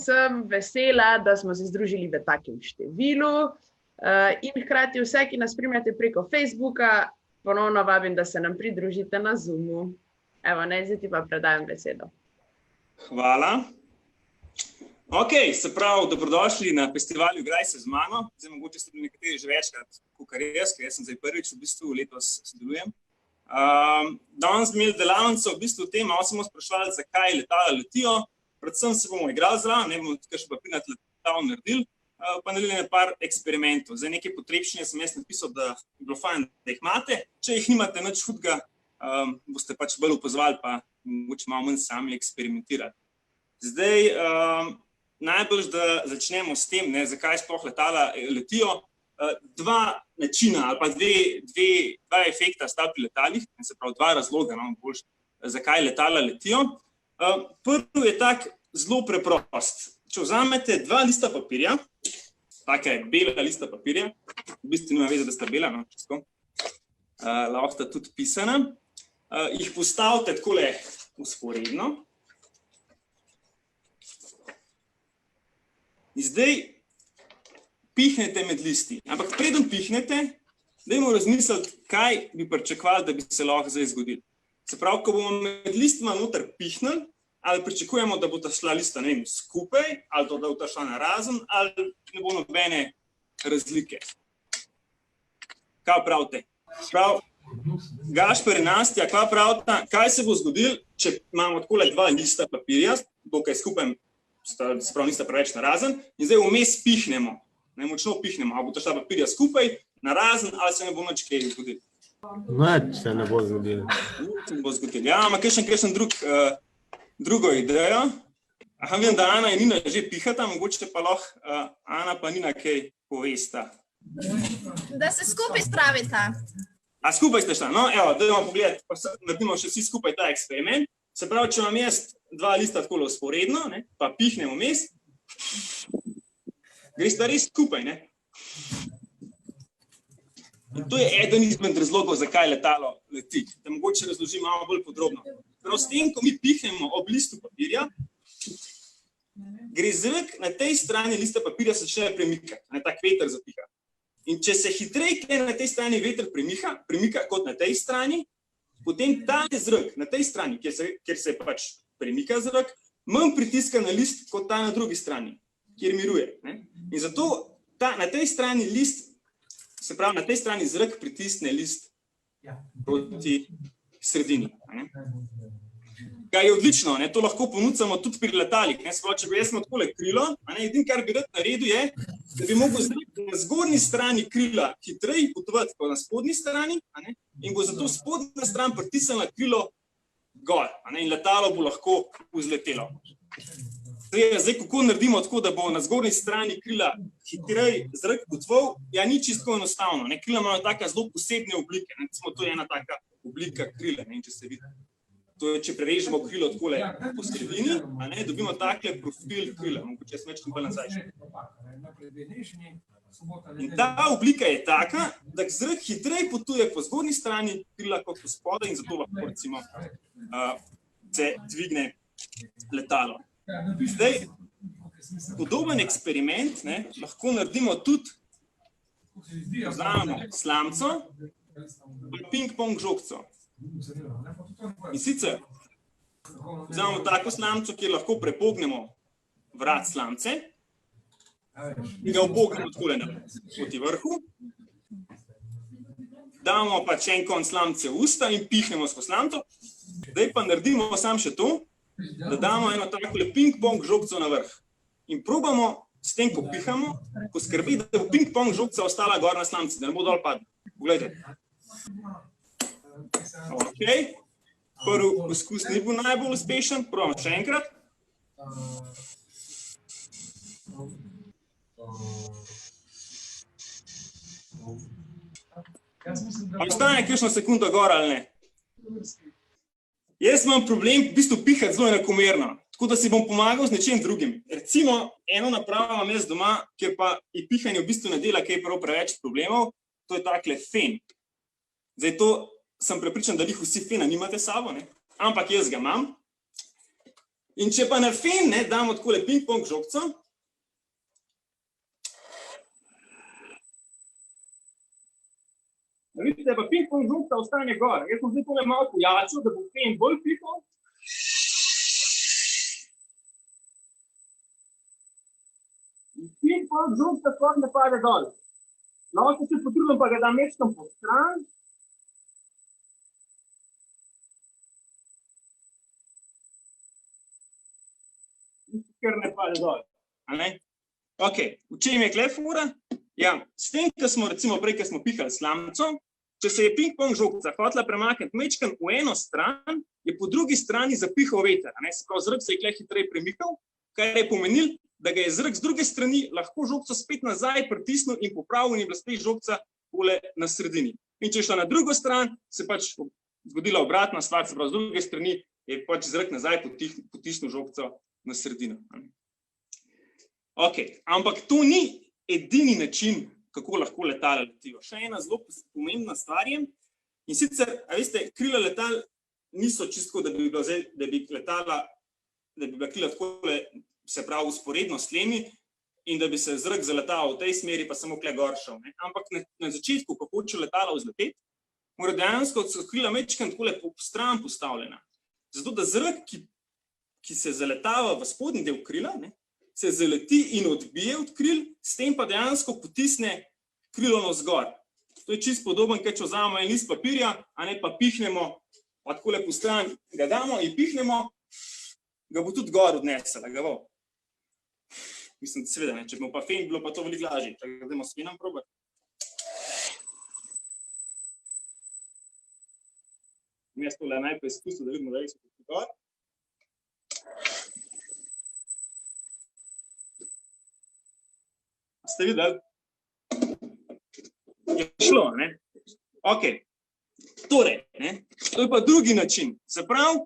sem vesela, da smo se združili v takem številu in hkrati vse, ki nas spremljate preko Facebooka, ponovno vabim, da se nam pridružite na Zoomu. Evo, zdaj ti pa predajam besedo. Hvala. Ok, se pravi, dobrodošli na festivalu Igraj se z mano. Zdaj mogoče ste nekateri že večkrat, kakor jaz, ker jaz sem zdaj prvič v bistvu letos sodelujem. Danes smo imeli delavnico v bistvu o tem, malo smo sprašvali, zakaj letala letijo. Predvsem se bomo igrali zraven, bomo tukaj še papirnat letal naredili, pa naredili par eksperimentov. Zdaj nekaj potrebščine sem jaz napisal, da bi bilo fajn, da jih imate. Če jih nimate nič hudega, boste pač bolj opazovali, pa mogoče malo manj sami eksperimentirati. Zdaj, najbolj, da začnemo s tem, zakaj sploh letala letijo. Dva načina ali pa dva efekta sta pri letalih, se pravi dva razloga, boljš, zakaj letala letijo. Prvi je tak zelo preprost. Če vzamete dva lista papirja, taka je bela lista papirja, v bistvu nima veze, da sta bela, čisto, lahko sta tudi pisana, jih postavite takole vzporedno. In zdaj pihnete med listi. Ampak preden pihnete, dajmo razmisliti, kaj bi pričakovali, da bi se lahko zdaj zgodilo. Se pravi, ko bomo med listima noter pihnili, ali pričakujemo, da bo ta šla lista, ne vem, skupaj, ali da bo ta šla narazen, ali ne bo nobene razlike. Kaj pravite? Gašper in Nastja, kaj pravite? Kaj se bo zgodilo, če imamo takole dva lista papirja, dokaj skupaj, se pravi, nista preveč narazen, in zdaj vmes pihnemo, močno pihnemo, ali bo ta šla papirja skupaj, narazen, ali se ne bo nič kaj zgodilo. Nič se ne bo zgodilo. Nič se ne bo zgodilo. Ja, ima kakšen drugo idejo. Aha, vem, da Ana in Nina že pihata, mogoče pa lahko Ana pa Nina kaj povesta. Da se skupaj spravita. A skupaj ste šla? No, evo, dajmo pogledati, pa naredimo še vsi skupaj ta eksperiment. Se pravi, če imam jaz dva lista takole vzporedno, pa pihnem vmes, gresta res skupaj, ne? In to je eden izmed razlogov, zakaj letalo leti. Da mogoče razložim malo bolj podrobno. Prav s tem, ko mi pihnemo ob listu papirja, gre zrak na tej strani lista papirja začne premikati, tak veter zapiha. In če se hitreje na tej strani veter premika kot na tej strani, potem ta zrak na tej strani, kjer se pač premika zrak, manj pritiska na list kot ta na drugi strani, kjer miruje. In zato na tej strani list, se pravi, na tej strani zrak pritisne list proti sredini. Kaj je odlično, to lahko ponudimo tudi pri letalih. Če bi jaz imel takole krilo, edino, kar bi rad naredil je, da bi mogel zrak na zgornji strani krila hitreje potovati kot na spodnji strani in bo zato spodnja stran pritisnila krilo gor in letalo bo lahko vzletelo. Zdaj, kako naredimo tako, da bo na zgornji strani krila hitreje zrak potoval, ni čisto enostavno. Krila imajo taka zelo posebne oblike. To je ena taka oblika krila, če se vidi. To je, če prerežemo krilo takole po sredini, dobimo takle profil krila. Mogoče jaz mečkam bolj nazaj še. In ta oblika je taka, da zrak hitreje potuje po zgornji strani krila kot po spodaj in zato lahko recimo se dvigne letalo. Zdaj, podoben eksperiment lahko naredimo tudi, vzamemo slamco in ping-pong žogco. In sicer vzamemo tako slamco, kjer lahko prepognemo vrat slamce in ga opognemo takole proti vrhu. Damo pač en konec slamce v usta in pihnemo skozi slamco. Zdaj pa naredimo samo še to, da damo eno takole ping-pong žogco na vrh. In probamo s tem, ko pihamo, poskrbeti, da bo ping-pong žogca ostala gor na slamci, da ne bo dol padla. Poglejte. Ok, prvi poskus ni bil najbolj uspešen, probamo še enkrat. Pa ostane kakšno sekundo gor ali ne? Jaz imam problem v bistvu pihati zelo enakomerno, tako da si bom pomagal z nečem drugim. Recimo, eno napravo imam jaz doma, kjer pa je pihanje v bistvu ne dela kaj prav preveč problemov, to je takle fen. Zdaj to sem prepričan, da vi vsi fena nimate s sabo, ampak jaz ga imam. In če pa na fen, ne, damo takole ping-pong žogco, vidite, pa ping-pong žogca ostane gor. Jaz sem zdaj tole malo pojačil, da bo fen bolj pihal. In ping-pong žogca sploh ne pade dol. Lahko se potrudim, pa ga dam mečkam po stran. Ker ne pade dol. Ok, v čem je kle fora? Ja, s tem, ko smo recimo prej, ko smo pihali slamico, če se je ping-pong žogca hotela premakniti mečkan v eno stran, je po drugi strani zapihal veter. Se pravi, zrak se je kle hitreje premikal, kar je pomenil, da ga je zrak z druge strani lahko žogco spet nazaj pritisnil in popravil in je bila spet žogca tole na sredini. In če je šla na drugo stran, se pač zgodila obratna stvar, se pravi, z druge strani je pač zrak nazaj potisnil žogco na sredino. Ok, ampak to ni edini način, kako lahko letala letijo. Še ena zelo pomembna stvar je, in sicer, a veste, krila letal niso čisto, da bi bila krila takole, se pravi, usporedno s tlemi in da bi se zrak zaletal v tej smeri, pa samo kle gor šel. Ampak na začetku, ko hoče letala vzleteti, mora dejansko krila mečkam takole stran postavljena. Zato, da zrak, ki se zaletava v spodnji del krila, se zaleti in odbije od kril, s tem pa dejansko potisne krilo navzgor. To je čisto podoben, kaj če vzamemo en list papirja, a ne pa pihnemo, pa takole po stran ga damo in pihnemo, ga bo tudi gor odnesela, ga bo. Mislim, seveda ne, če bomo pa fen, bilo pa to veliko lažje. Tako da dajmo s fenom probati. Jaz tole najprej izkustil, da vidimo, da je so tudi gor. Ste videli? Je šlo, ne? Ok. Torej, to je pa drugi način. Se pravi,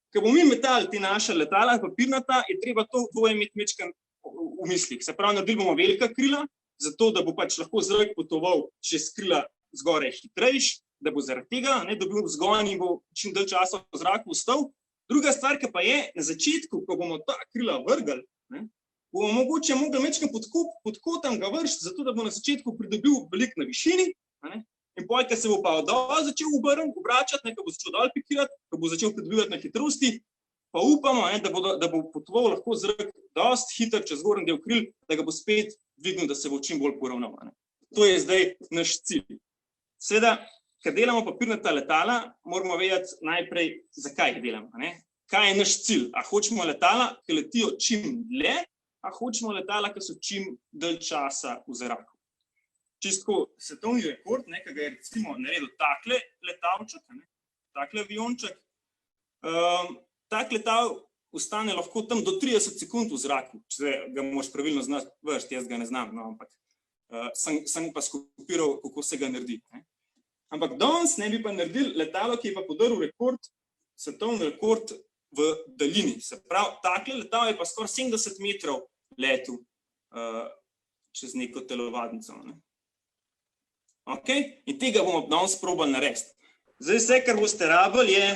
ko bomo mi metali te naše letala, papirnata, je treba to dvoje imeti mečkam v mislih. Se pravi, naredili bomo velika krila, zato da bo pač lahko zrak potoval čez krila zgoraj hitrejš, da bo zaradi tega dobil vzgon in bo čim dalj časa v zraku ostal. Druga stvar, ki pa je, na začetku, ko bomo ta krila vrgli, bomo mogoče mogli mečkam pod kotom ga vršiti, zato da bo na začetku pridobil veliko na višini, in potem, ko se bo pa dol začel obračati, ko bo začel dol pikirati, ko bo začel pridobivati na hitrosti, pa upamo, da bo potoval lahko zrak dosti hiter čez zgornji del kril, da ga bo spet dvignil, da se bo čim bolj poravnal. To je zdaj naš cilj. Seveda, ko delamo papirnata letala, moramo vedeti najprej, zakaj jih delamo. Kaj je naš cilj? A hočemo letala, ki letijo čim dlje, a hočemo letala, ki so čim dalj časa v zraku. Čisto svetovni rekord, ki ga je recimo naredil takle letalček, takle avionček, tak letal ostane lahko tam do 30 sekund v zraku, če ga moraš pravilno znati vršiti, jaz ga ne znam, ampak sem pa skopiral, kako se ga naredi. Ampak danes ne bi pa naredili letalo, ki je pa podaril rekord, svetovni rekord v daljini. Se pravi, takle letal je pa skoraj 70 metrov letu čez neko telovadnico. Ok, in tega bomo danes probali narediti. Zdaj vse, kar boste rabili, je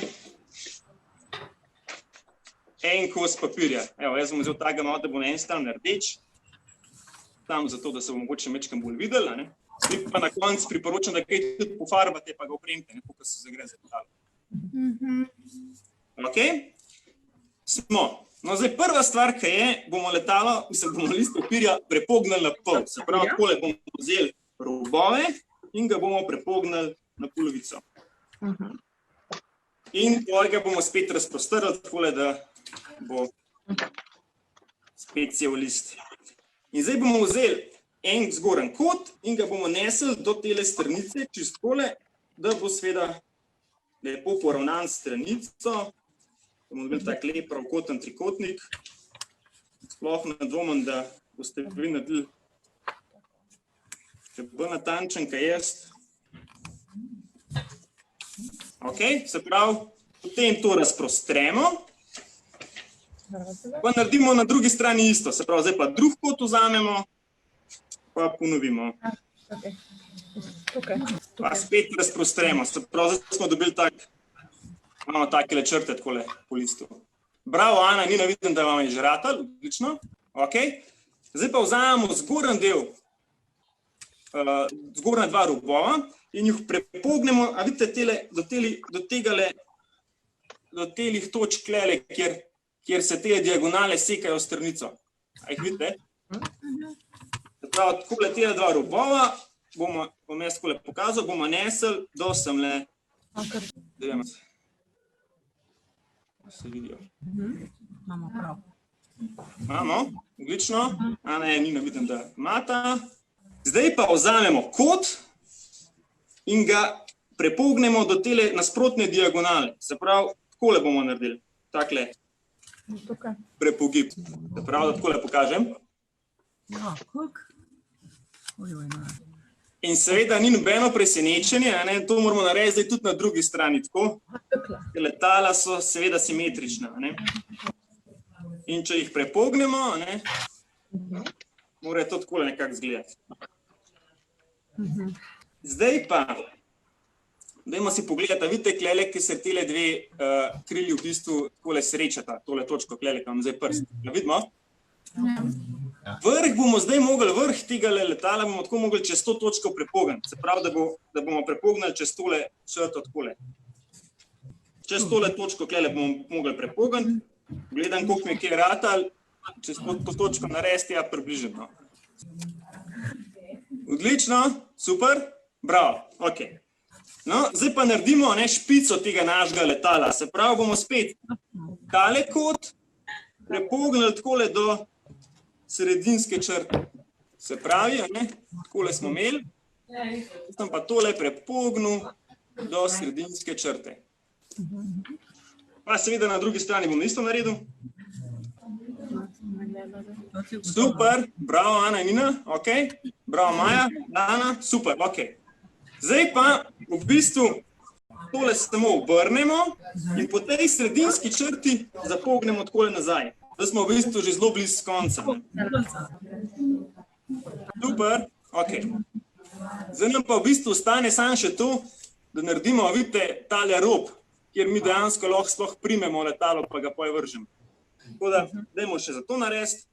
en kos papirja. Evo, jaz bom vzel takega malo, da bo na en stran rdeč, tam zato, da se bo mogoče mečkam bolj videli. Pa na koncu priporočam, da kaj tudi pofarbate, pa ga opremite, kako se zagre za letalo. Ok, smo. No, zdaj prva stvar, ki je, bomo letalo, bomo list papirja prepognali na pol. Se pravi, takole bomo vzeli robove in ga bomo prepognali na polovico. In potem ga bomo spet razprostrli, takole, da bo spet cel list. In zdaj bomo vzeli en zgoren kot in ga bomo nesli do tele stranice, čisto takole, da bo seveda lepo poravnan stranico. Bomo dobili tak lep pravkoten trikotnik. Sploh ne dvomim, da boste vi naredili še bolj natančen, kaj jaz. Ok, se pravi, potem to razprostremo. Pa naredimo na drugi strani isto, se pravi, zdaj pa drug kot vzamemo, pa ponovimo. Pa spet razprostremo, se pravi, zdaj smo dobili tak, imamo takele črte takole po listu. Bravo, Ana, Nina, vidim, da vam je že ratalo, odlično. Okay. Zdaj pa vzamemo zgornji del, zgornja dva robova in jih prepognemo, a vidite, do telih točk klele, kjer se te diagonale sekajo v stranico. A jih vidite? Prav, takole tele dva robova, bom jaz takole pokazal, bomo nesel do semle. Se vidijo. Imamo prav. Imamo, odlično. Ana je, Nina, vidim, da imata. Zdaj pa vzamemo kot in ga prepognemo do tele nasprotne diagonale. Se pravi, takole bomo naredili. Takle prepogib. Se pravi, da takole pokažem. Ja, koliko? In seveda ni nobeno presenečenje, to moramo narediti zdaj tudi na drugi strani, tako. Letala so seveda simetrična, in če jih prepognemo, mora to takole nekako izgledati. Zdaj pa, dajmo si pogledati, vidite klele, ki se tele dve krili v bistvu takole srečata, tole točko klele, ki vam zdaj prst. Vidimo? Vrh bomo zdaj mogli, vrh tega letala bomo tako mogli čez to točko prepogniti. Se pravi, da bomo prepognili čez tole črto takole. Čez tole točko klele bomo mogli prepogniti. Gledam, koliko mi je kje ratal, čez to točko narediti, ja, približno. Odlično, super, bravo, ok. No, zdaj pa naredimo špico tega našega letala. Se pravi, bomo spet tale kot prepognili takole do sredinske črte. Se pravi, takole smo imeli, sem pa tole prepognil do sredinske črte. Pa seveda na drugi strani bom isto naredil. Super, bravo Ana in Nina, ok. Bravo Maja, Ana, super, ok. Zdaj pa v bistvu tole samo obrnemo in po tej sredinski črti zapognemo takole nazaj. Zdaj smo v bistvu že zelo blizu konca. Super, ok. Zdaj nam pa v bistvu ostane samo še to, da naredimo, vidite, tale rob, kjer mi dejansko lahko sploh primemo letalo, pa ga poje vržemo. Tako da, dajmo še za to narediti.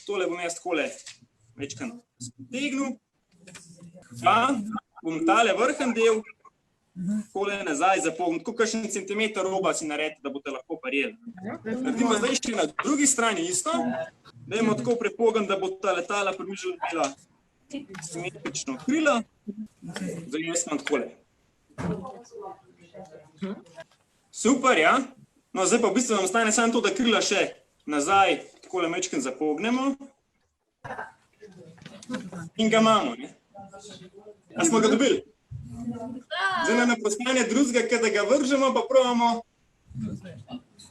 Tole bom jaz takole večkrat potegnil. Pa bom tale vrhen del takole nazaj zapognil. Tako kakšen centimeter roba si narediti, da boste lahko parjeli. Naredimo zdaj še na drugi strani isto. Dajmo tako prepogniti, da bo ta letala približno bila simetrično krila. Zdaj jaz imam takole. Super, ja. No, zdaj pa v bistvu nam ostane samo to, da krila še nazaj takole mečken zapognemo. In ga imamo, ne? A smo ga dobili? Zdaj nam ne postane drugega, kada ga vržemo, pa probamo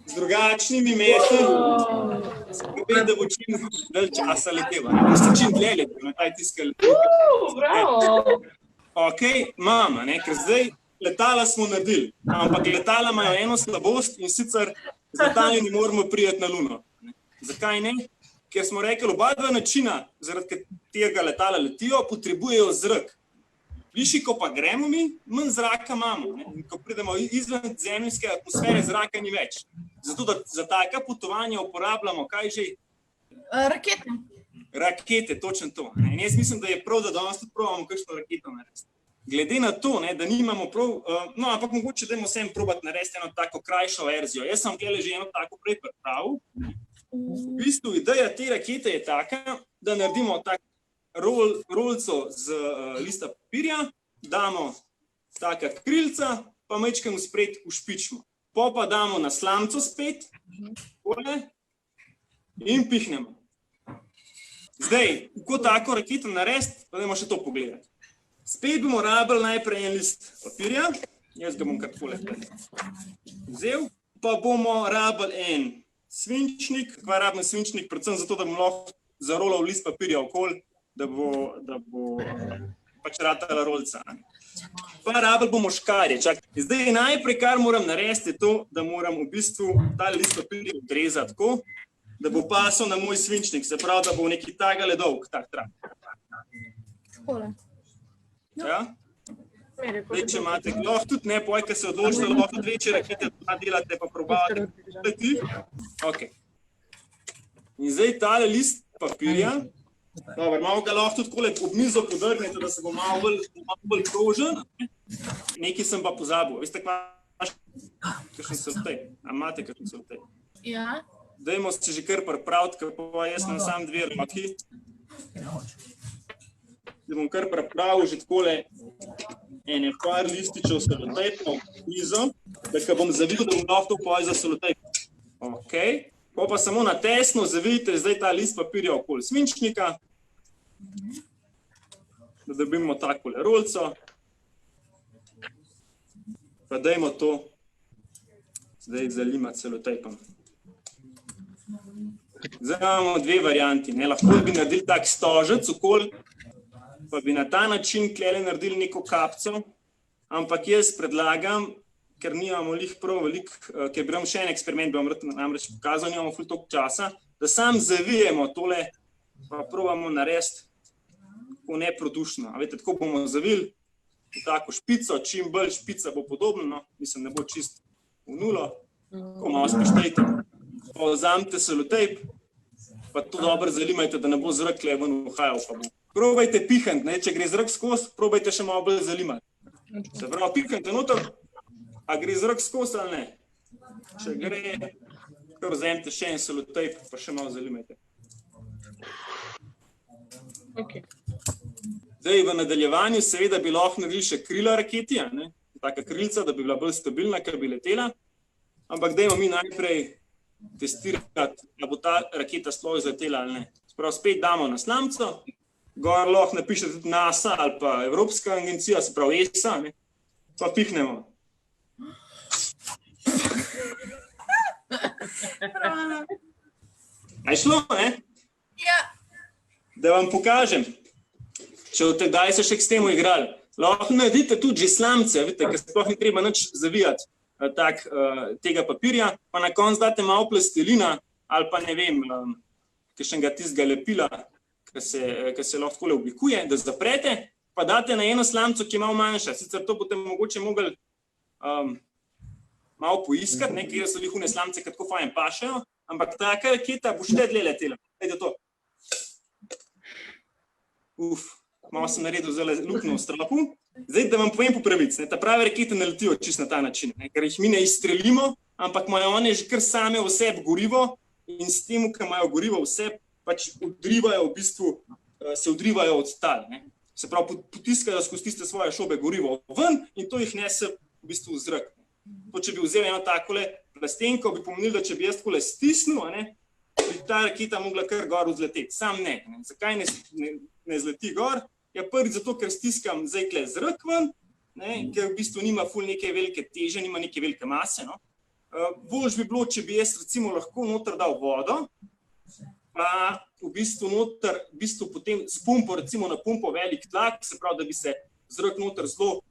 z drugačnimi meti. Skrbeti, da bo čim dalj časa leteva. Da se čim dlje leteva, na taj tiska leteva. Bravo! Ok, imamo, ne? Ker zdaj letala smo naredili, ampak letala imajo eno slabost in sicer z letaljem ne moramo priti na Luno. Zakaj ne? Ker smo rekli, oba dva načina, zaradi katerega letala letijo, potrebujejo zrak. Višji, ko pa gremo mi, manj zraka imamo. In ko pridemo izven zemljske atmosfere, zraka ni več. Zato, da za taka potovanja uporabljamo, kaj že? Rakete. Rakete, točno to. In jaz mislim, da je prav, da danes tudi probamo kakšno raketo narediti. Glede na to, da nimamo prav, no, ampak mogoče dajmo vsem probati narediti eno tako krajšo verzijo. Jaz sem gledal že eno tako prej pripravil. V bistvu ideja te rakete je taka, da naredimo tak rolco z lista papirja, damo taka krilca, pa majčkeno spred ušpičimo. Pa damo na slamco spet, in pihnemo. Zdaj, kako tako raketo narediti, pa dajmo še to pogledati. Spet bomo rabili najprej en list papirja, jaz ga bom kar takole vzel, pa bomo rabili en svinčnik, kva rabim svinčnik, predvsem zato, da bom lahko zarolal list papirja okoli, da bo pač ratala rolca. Pa rabili bomo škarje. Zdaj najprej, kar moram narediti, je to, da moram v bistvu ta list papirja odrezati tako, da bo pasal na moj svinčnik, se pravi, da bo nekaj takale dolg, tak trak. Takole. Ja? smeri. Zdaj, če imate, lahko tudi ne, poj, ker se odločite, lahko tudi večje rakete delate, pa probavate. Ok. In zdaj tale list papirja, dobro, malo ga lahko tudi takole ob mizo podrgnete, da se bo malo bolj krožen. Nekaj sem pa pozabil. Veste, kakšen selotejp? A imate kakšen selotejp? Ja. Dajmo se že kar pripraviti, ker pa jaz imam sam 2 roki. Da bom kar pripravil že takole ene par lističev selotejpov mizo, da ko bom zavil, da bom lahko to poj za selotejp. Ok. Pa samo na tesno zavijte zdaj ta list papirja okoli svinčnika, da dobimo takole rolco. Pa dajmo to zdaj zalimati selotejpom. Zdaj imamo 2 varianti. Lahko bi naredili tak stožec okoli, pa bi na ta način tlele naredili neko kapco, ampak jaz predlagam, ker nimamo lih prav veliko, ker bi še en eksperiment, bi vam namreč pokazal, nimamo ful toliko časa, da sam zavijemo tole, pa probamo narediti tako neprodušno. A veste, tako bomo zavili v tako špico, čim bolj špica bo podobno, no, mislim, ne bo čist v nulo, tako malo speštejte. Pa vzamite selotejp, pa to dobro zalimajte, da ne bo zrak tle ven uhajal. Probajte pihant, če gre zrak skozi, probajte še malo bolj zalimati. Se pravi, pihante noter, a gre zrak skozi ali ne? Če gre, kar vzemite še en selotejp, pa še malo zalimajte. Zdaj, v nadaljevanju seveda bi lahko naredili še krila raketi, taka krilca, da bi bila bolj stabilna, ker bi letela, ampak dajmo mi najprej testirati, da bo ta raketa sploh izletela ali ne. Sprav, spet damo na slamco, gor lahko napišete tudi NASA ali pa Evropska agencija, se pravi ESA, pa pihnemo. A je šlo, ne? Ja. Da vam pokažem, če od tedaj se še k temu igrali. Lahko naredite tudi že slamce, vidite, ker sploh ni treba nič zavijati. Tega papirja, pa na koncu date malo plastelina ali pa ne vem, kakšnega tistega lepila, ki se lahko takole oblikuje, da zaprete, pa date na eno slamco, ki je malo manjša. Sicer to boste mogoče mogli malo poiskati, kjer so lihune slamce, ki tako fajn pašajo, ampak taka raketa bo še dlje letela. Ejte to. Malo sem naredil zelo luknjo v stropu. Zdaj, da vam povem po pravici, ta prave rakete ne letijo čisto na ta način, ker jih mi ne izstrelimo, ampak imajo one že kar same v sebi gorivo in s tem, ko imajo gorivo v sebi, pač odrivajo v bistvu, se odrivajo od tal. Se pravi, potiskajo skozi tiste svoje šobe gorivo ven in to jih nese v bistvu v zrak. To, če bi vzel eno takole plastenko, bi pomenil, da če bi jaz takole stisnil, bi ta raketa mogla kar gor vzleteti. Sam ne. Zakaj ne zleti gor? Ja, prvič zato, ker stiskam zdaj tle zrak ven, ker v bistvu nima ful neke velike teže, nima neke velike mase. Boljš bi bilo, če bi jaz recimo lahko noter dal vodo, pa v bistvu noter, potem s pumpo, recimo na pumpo velik tlak, se pravi, da bi se zrak noter zelo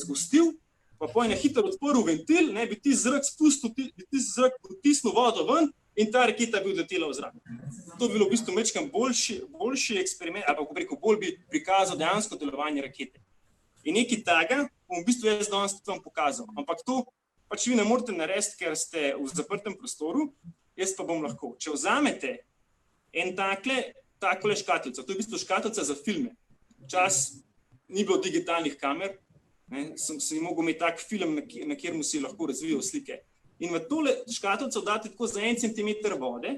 zgostil, pa na hitro odprl ventil, bi ti zrak spustil, bi ti zrak potisnil vodo ven in ta raketa bi odletela v zrak. To bi bilo v bistvu mečkam boljši eksperiment, ali pa ko rekel, bolj bi prikazal dejansko delovanje rakete. In nekaj taga bom v bistvu jaz danes vam pokazal, ampak to pač vi ne morete narediti, ker ste v zaprtem prostoru, jaz pa bom lahko. Če vzamete en takole škatlico, to je v bistvu škatlica za filme. Včas ni bilo digitalnih kamer, sem si mogel imeti tak film, na kjer mu si lahko razvijal slike. In v tole škatlico date tako za 1 centimeter vode.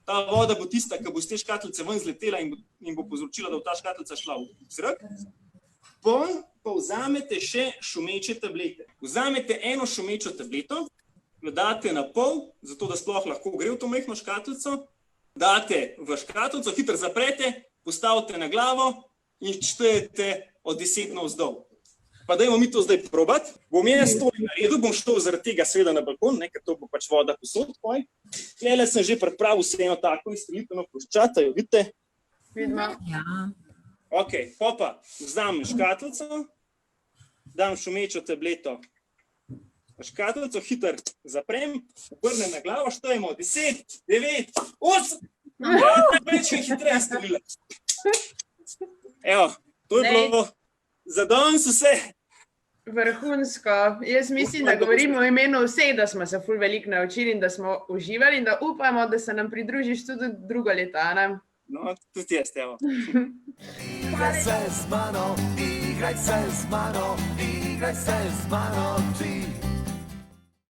Ta voda bo tista, ki bo iz te škatlice ven zletela in bo povzročila, da bo ta škatlica šla v zrak. Pa vzamete še šumeče tablete. Vzamete eno šumečo tableto, jo date na pol, zato da sploh lahko gre v to majhno škatlico, date v škatlico, hitro zaprete, postavite na glavo in štejete od 10 navzdol. Pa dajmo mi to zdaj probati. Bom jaz to naredil, bom šel zaradi tega seveda na balkon, ker to bo pač voda posod. Tlele sem že pripravil se eno tako izstrelitveno ploščat, jo vidite? Vidimo. Ja. Ok, pa vzamem škatlico, dam šumečo tableto v škatlico, hitro zaprem, obrnem na glavo, štejemo 10, 9, 8, največkrat hitreje strelila. Evo, to je bilo Za danes vse. Vrhunsko. Jaz mislim, da govorimo v imenu vseh, da smo se ful veliko naučili in da smo uživali in da upamo, da se nam pridružiš tudi drugo leto, a ne? No, tudi jaz, evo. Igraj se z mano, igraj se z mano, igraj se z mano ti.